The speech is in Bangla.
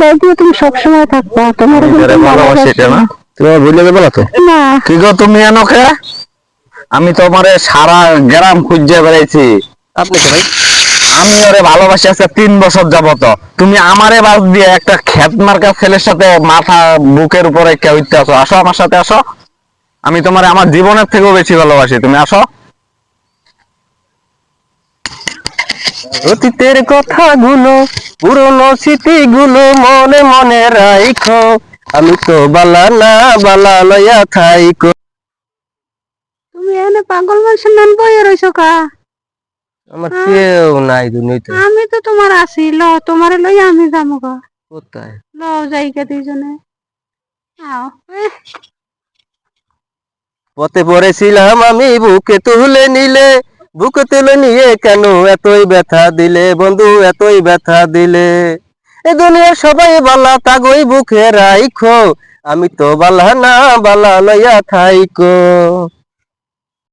হৃদয় দিয়ে তুমি সবসময় থাকবা, তোমার ভালোবাসি না, তুমি ভুলে যাবে না তো? না কি গো তুমি এনকে? আমি তোমারে সারা গ্রাম খুঁজে বেড়াইছি। আপনি কে ভাই? আমি ওরে ভালোবাসি আজকে 3 বছর যাবত। তুমি আমারে বাদ দিয়ে একটা খ্যাত মার্কা ছেলের সাথে মাথা বুকের উপরে কেউ উঠতে আসো। আসো আমার সাথে আসো, আমি তোমারে আমার জীবনের থেকেও বেশি ভালোবাসি, তুমি আসো। অতীতের কথাগুলো, পুরনো স্মৃতিগুলো মনে মনে রাইখো, আমি তো বালা না বালা লইয়া থাইকো। তুমি এনে পাগল মানুষের নাম বইয়ে রইছো কা? আমার কেউ নাই দুনিয়াতে। আমি তো তোমার আছি, ল তোমারে লই আমি যাবো গা। কোথায়? ল যাইকা দুইজনে আও। পথে পড়েছিলাম আমি, বুকে তুলে নিলে, বুকে তুলে নিয়ে কেন এতই ব্যথা দিলে বন্ধু, এতই ব্যথা দিলে? এ দুনিয়ার সবাই বালা তাগই বুকে রাইখো, আমি তো বালা না বালা লইয়া থাইকো।